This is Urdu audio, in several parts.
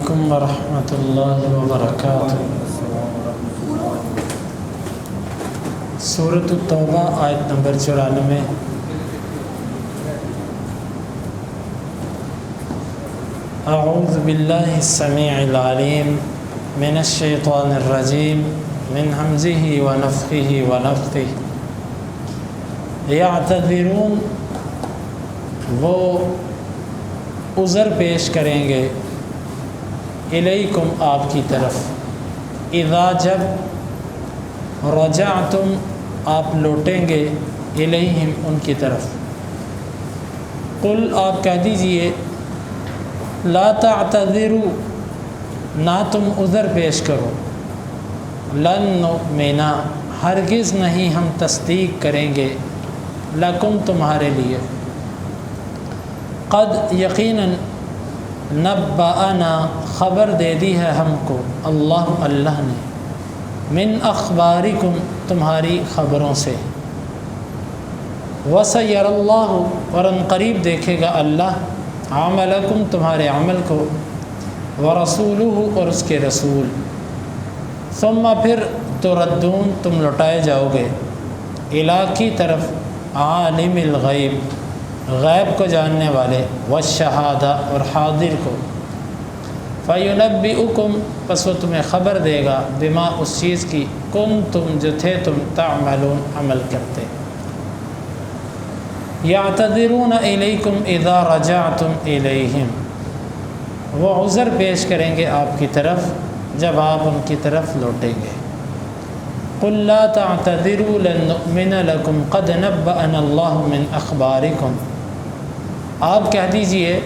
علیکم ورحمۃ اللہ وبرکاتہ۔ سورۃ التوبہ آیت نمبر 94۔ اعوذ باللہ السمیع العلیم من الشیطان الرجیم من ہمزہ ونفخہ ونفثہ۔ یعتذرون، وہ عذر پیش کریں گے، الیکم، آپ کی طرف، اذا، جب، رجعتم، آپ لوٹیں گے، الیہم، ان کی طرف۔ قل، آپ کہہ دیجئے، لا تعتذروا، نہ تم عذر پیش کرو، لن نؤمن، ہرگز نہیں ہم تصدیق کریں گے، لکم، تمہارے لیے، قد، یقیناً، نبأنا، خبر دے دی ہے ہم کو، اللہ نے، من اخبارکم، تمہاری خبروں سے، وسیر اللہ، اور ان قریب دیکھے گا اللہ، عملکم، تمہارے عمل کو، ورسولہ، اور اس کے رسول، ثم، پھر، تردون، تم لوٹائے جاؤ گے، الی، کی طرف، عالم الغیب، غیب کو جاننے والے، والشہادہ، اور حاضر کو، فینبئکم، پس وہ تمہیں خبر دے گا، بما، اس چیز کی، کنتم، جو تھے تم، تعملون، عمل کرتے۔ یعتذرون الیکم اذا رجعتم الیہم، وہ عذر پیش کریں گے آپ کی طرف جب آپ ان کی طرف لوٹیں گے۔ قل لا تعتذروا لن نؤمن لکم قد نبأنا اللہ من اخبارکم، آپ کہہ دیجئے،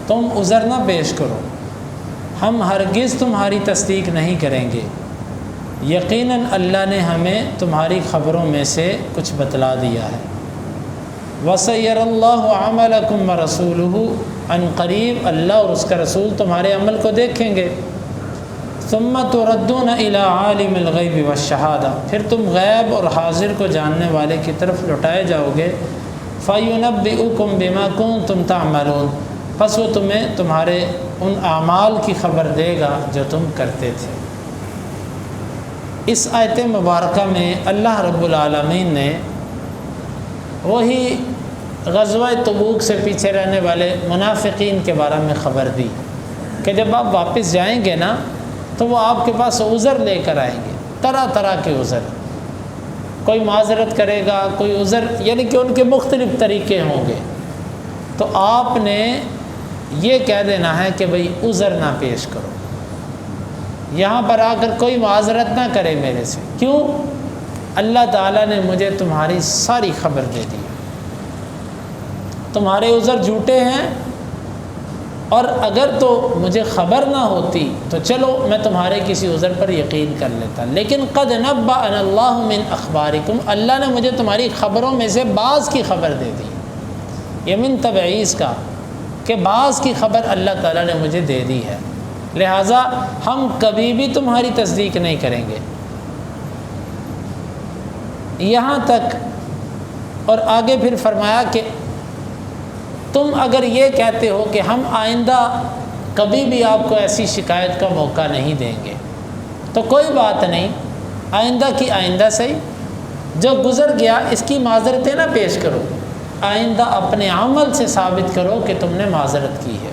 تم عذر نہ پیش کرو، ہم ہرگز تمہاری تصدیق نہیں کریں گے، یقیناً اللہ نے ہمیں تمہاری خبروں میں سے کچھ بتلا دیا ہے۔ وَسَيَّرَ اللَّهُ عَمَلَكُمْ وَرَسُولُهُ، ان قریب اللہ اور اس کا رسول تمہارے عمل کو دیکھیں گے۔ ثُمَّ تُرَدُّونَ إِلَىٰ عَالِمِ الْغَيْبِ وَالشَّهَادَةِ، پھر تم غیب اور حاضر کو جاننے والے کی طرف لوٹائے جاؤ گے۔ فَيُنَبِّئُكُمْ بِمَا كُنتُمْ تَعْمَلُونَ، پس وہ تمہیں تمہارے ان اعمال کی خبر دے گا جو تم کرتے تھے۔ اس آیت مبارکہ میں اللہ رب العالمین نے وہی غزوہ تبوک سے پیچھے رہنے والے منافقین کے بارے میں خبر دی کہ جب آپ واپس جائیں گے نا تو وہ آپ کے پاس عذر لے کر آئیں گے، طرح طرح کے عذر، کوئی معذرت کرے گا، کوئی عذر، یعنی کہ ان کے مختلف طریقے ہوں گے۔ تو آپ نے یہ کہہ دینا ہے کہ بھئی عذر نہ پیش کرو، یہاں پر آ کر کوئی معذرت نہ کرے میرے سے، کیوں؟ اللہ تعالیٰ نے مجھے تمہاری ساری خبر دے دی، تمہارے عذر جھوٹے ہیں، اور اگر تو مجھے خبر نہ ہوتی تو چلو میں تمہارے کسی عذر پر یقین کر لیتا، لیکن قد نبأنا اللہ من اخبارکم، اللہ نے مجھے تمہاری خبروں میں سے بعض کی خبر دے دی، یہ من تبعیض کا، کہ بعض کی خبر اللہ تعالیٰ نے مجھے دے دی ہے، لہٰذا ہم کبھی بھی تمہاری تصدیق نہیں کریں گے۔ یہاں تک، اور آگے پھر فرمایا کہ تم اگر یہ کہتے ہو کہ ہم آئندہ کبھی بھی آپ کو ایسی شکایت کا موقع نہیں دیں گے، تو کوئی بات نہیں، آئندہ کی آئندہ صحیح، جو گزر گیا اس کی معذرتیں نہ پیش کرو، آئندہ اپنے عمل سے ثابت کرو کہ تم نے معذرت کی ہے،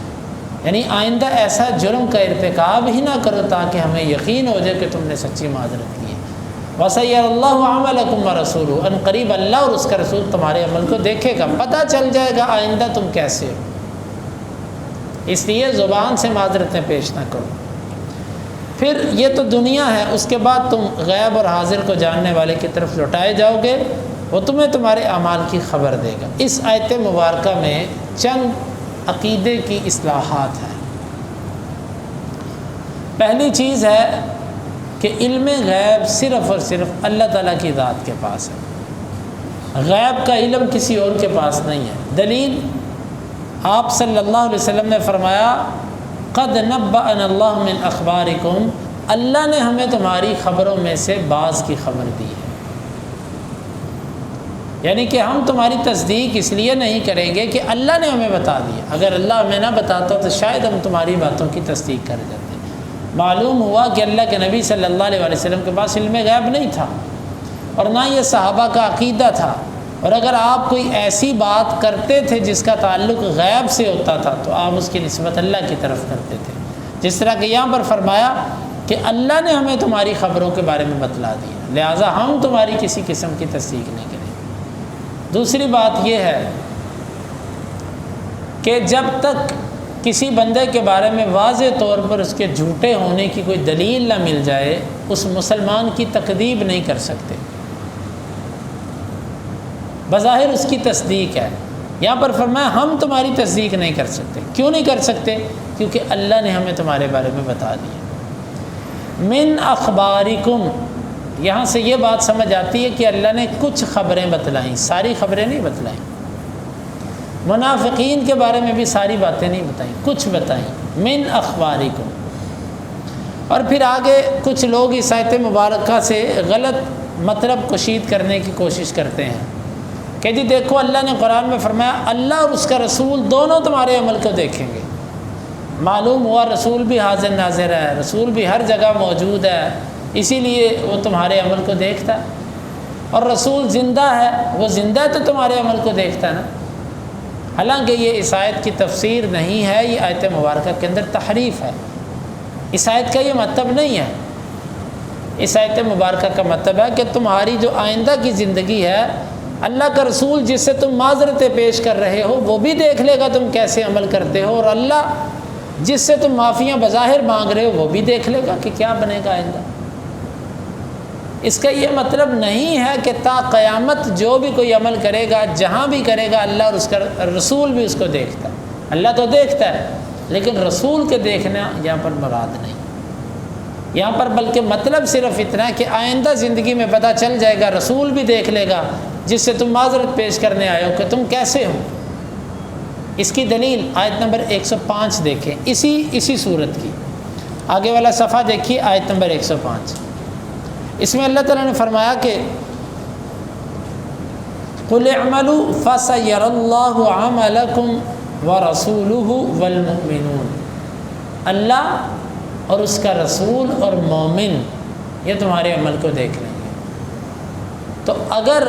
یعنی آئندہ ایسا جرم کا ارتکاب ہی نہ کرو تاکہ ہمیں یقین ہو جائے کہ تم نے سچی معذرت کی ہے۔ وَسَيَّرَ اللَّهُ عَمَلَكُمْ وَرَسُولُهُ، ان قریب اللہ اور اس کا رسول تمہارے عمل کو دیکھے گا، پتہ چل جائے گا آئندہ تم کیسے ہو، اس لیے زبان سے معذرتیں پیش نہ کرو۔ پھر یہ تو دنیا ہے، اس کے بعد تم غیب اور حاضر کو جاننے والے کی طرف لوٹائے جاؤ گے، وہ تمہیں تمہارے اعمال کی خبر دے گا۔ اس آیت مبارکہ میں چند عقیدے کی اصلاحات ہیں۔ پہلی چیز ہے کہ علم غیب صرف اور صرف اللہ تعالیٰ کی ذات کے پاس ہے، غیب کا علم کسی اور کے پاس نہیں ہے۔ دلیل، آپ صلی اللہ علیہ وسلم نے فرمایا، قد نبأنا اللہ من اخبارکم، اللہ نے ہمیں تمہاری خبروں میں سے بعض کی خبر دی ہے۔ یعنی کہ ہم تمہاری تصدیق اس لیے نہیں کریں گے کہ اللہ نے ہمیں بتا دیا، اگر اللہ ہمیں نہ بتاتا تو شاید ہم تمہاری باتوں کی تصدیق کر جاتے۔ معلوم ہوا کہ اللہ کے نبی صلی اللہ علیہ وسلم کے پاس علم غیب نہیں تھا، اور نہ یہ صحابہ کا عقیدہ تھا، اور اگر آپ کوئی ایسی بات کرتے تھے جس کا تعلق غیب سے ہوتا تھا تو آپ اس کی نسبت اللہ کی طرف کرتے تھے، جس طرح کہ یہاں پر فرمایا کہ اللہ نے ہمیں تمہاری خبروں کے بارے میں بتلا دیا، لہٰذا ہم تمہاری کسی قسم کی تصدیق نہیں کریں۔ دوسری بات یہ ہے کہ جب تک کسی بندے کے بارے میں واضح طور پر اس کے جھوٹے ہونے کی کوئی دلیل نہ مل جائے، اس مسلمان کی تکذیب نہیں کر سکتے۔ بظاہر اس کی تصدیق ہے، یہاں پر فرمایا ہم تمہاری تصدیق نہیں کر سکتے۔ کیوں نہیں کر سکتے؟ کیونکہ اللہ نے ہمیں تمہارے بارے میں بتا دیا۔ من اخبارکم، یہاں سے یہ بات سمجھ آتی ہے کہ اللہ نے کچھ خبریں بتلائیں، ساری خبریں نہیں بتلائیں۔ منافقین کے بارے میں بھی ساری باتیں نہیں بتائیں، کچھ بتائیں، من اخبارکم۔ اور پھر آگے کچھ لوگ اس آیت مبارکہ سے غلط مطلب کشید کرنے کی کوشش کرتے ہیں کہ جی دیکھو اللہ نے قرآن میں فرمایا اللہ اور اس کا رسول دونوں تمہارے عمل کو دیکھیں گے۔ معلوم ہوا رسول بھی حاضر ناظر ہے، رسول بھی ہر جگہ موجود ہے، اسی لیے وہ تمہارے عمل کو دیکھتا ہے، اور رسول زندہ ہے، وہ زندہ ہے تو تمہارے عمل کو دیکھتا ہے نا۔ حالانکہ یہ اس آیت کی تفسیر نہیں ہے، یہ آیت مبارکہ کے اندر تحریف ہے۔ اس آیت کا یہ مطلب نہیں ہے۔ اس آیت مبارکہ کا مطلب ہے کہ تمہاری جو آئندہ کی زندگی ہے، اللہ کا رسول جس سے تم معذرتیں پیش کر رہے ہو وہ بھی دیکھ لے گا تم کیسے عمل کرتے ہو، اور اللہ جس سے تم معافیاں بظاہر مانگ رہے ہو وہ بھی دیکھ لے گا کہ کیا بنے گا آئندہ۔ اس کا یہ مطلب نہیں ہے کہ تا قیامت جو بھی کوئی عمل کرے گا، جہاں بھی کرے گا، اللہ اور اس کا رسول بھی اس کو دیکھتا ہے۔ اللہ تو دیکھتا ہے لیکن رسول کے دیکھنا یہاں پر مراد نہیں، یہاں پر بلکہ مطلب صرف اتنا کہ آئندہ زندگی میں پتہ چل جائے گا، رسول بھی دیکھ لے گا جس سے تم معذرت پیش کرنے آئے ہو کہ تم کیسے ہو۔ اس کی دلیل آیت نمبر 105 دیکھیں، اسی صورت کی آگے والا صفحہ دیکھیے، آیت نمبر 105۔ اس میں اللہ تعالیٰ نے فرمایا کہ قُلِ اعْمَلُوا فَسَيَرَى اللَّهُ عَمَلَكُمْ وَرَسُولُهُ وَالْمُؤْمِنُونَ، اللہ اور اس کا رسول اور مومن یہ تمہارے عمل کو دیکھ لیں گے۔ تو اگر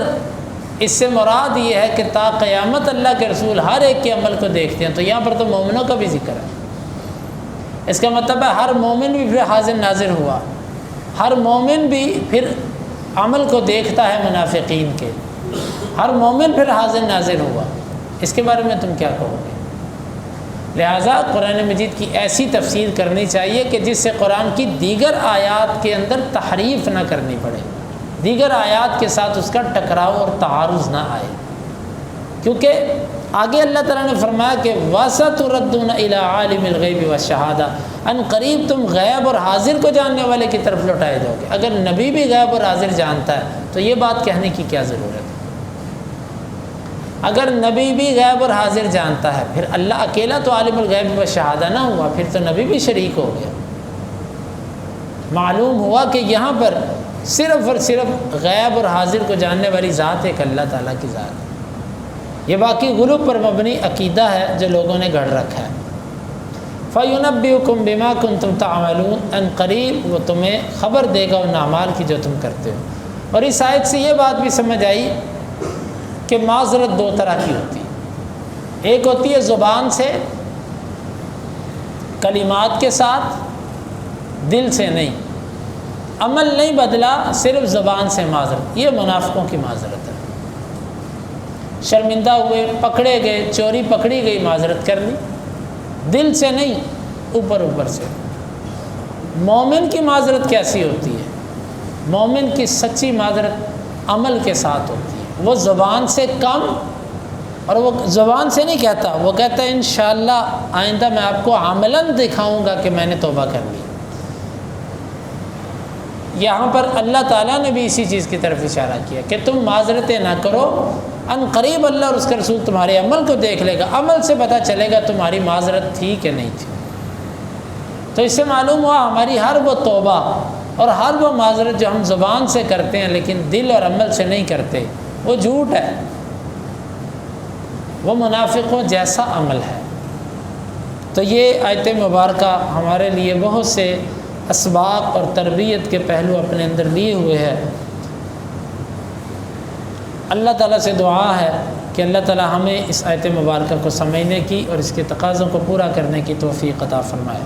اس سے مراد یہ ہے کہ تا قیامت اللہ کے رسول ہر ایک کے عمل کو دیکھتے ہیں تو یہاں پر تو مومنوں کا بھی ذکر ہے۔ اس کا مطلب ہے ہر مومن بھی پھر حاضر ناظر ہوا، ہر مومن بھی پھر عمل کو دیکھتا ہے منافقین کے، ہر مومن پھر حاضر ناظر ہوا۔ اس کے بارے میں تم کیا کہو گے؟ لہٰذا قرآن مجید کی ایسی تفسیر کرنی چاہیے کہ جس سے قرآن کی دیگر آیات کے اندر تحریف نہ کرنی پڑے، دیگر آیات کے ساتھ اس کا ٹکراؤ اور تعارض نہ آئے، کیونکہ آگے اللہ تعالیٰ نے فرمایا کہ وَسَتُرَدُّونَ إِلَىٰ عَالِمِ الْغَيْبِ وَالشَّهَادَةِ، ان قریب تم غیب اور حاضر کو جاننے والے کی طرف لوٹائے جاؤ گے۔ اگر نبی بھی غیب اور حاضر جانتا ہے تو یہ بات کہنے کی کیا ضرورت ہے؟ اگر نبی بھی غیب اور حاضر جانتا ہے، پھر اللہ اکیلا تو عالم الغیب والشہادہ نہ ہوا، پھر تو نبی بھی شریک ہو گیا۔ معلوم ہوا کہ یہاں پر صرف اور صرف غیب اور حاضر کو جاننے والی ذات ایک اللہ تعالیٰ کی ذات ہے۔ یہ باقی غلو پر مبنی عقیدہ ہے جو لوگوں نے گھڑ رکھا ہے۔ فَيُنَبِّئُكُم بِمَا كُنتُمْ تَعْمَلُونَ، ان قریب وہ تمہیں خبر دے گا ان اعمال کی جو تم کرتے ہو۔ اور اس آیت سے یہ بات بھی سمجھ آئی کہ معذرت دو طرح کی ہوتی ہے، ایک ہوتی ہے زبان سے، کلمات کے ساتھ، دل سے نہیں، عمل نہیں بدلا، صرف زبان سے معذرت، یہ منافقوں کی معذرت ہے۔ شرمندہ ہوئے، پکڑے گئے، چوری پکڑی گئی، معذرت کر لی، دل سے نہیں، اوپر سے۔ مومن کی معذرت کیسی ہوتی ہے؟ مومن کی سچی معذرت عمل کے ساتھ ہوتی ہے، وہ زبان سے کم، اور وہ زبان سے نہیں کہتا، وہ کہتا ہے انشاءاللہ آئندہ میں آپ کو عملاً دکھاؤں گا کہ میں نے توبہ کر لی۔ یہاں پر اللہ تعالیٰ نے بھی اسی چیز کی طرف اشارہ کیا کہ تم معذرتیں نہ کرو، ان قریب اللہ اور اس کا رسول تمہارے عمل کو دیکھ لے گا، عمل سے پتہ چلے گا تمہاری معذرت تھی کہ نہیں تھی۔ تو اس سے معلوم ہوا ہماری ہر وہ توبہ اور ہر وہ معذرت جو ہم زبان سے کرتے ہیں لیکن دل اور عمل سے نہیں کرتے، وہ جھوٹ ہے، وہ منافقوں جیسا عمل ہے۔ تو یہ آیت مبارکہ ہمارے لیے بہت سے اسباق اور تربیت کے پہلو اپنے اندر لیے ہوئے ہے۔ اللہ تعالیٰ سے دعا ہے کہ اللہ تعالیٰ ہمیں اس آیت مبارکہ کو سمجھنے کی اور اس کے تقاضوں کو پورا کرنے کی توفیق عطا فرمائے۔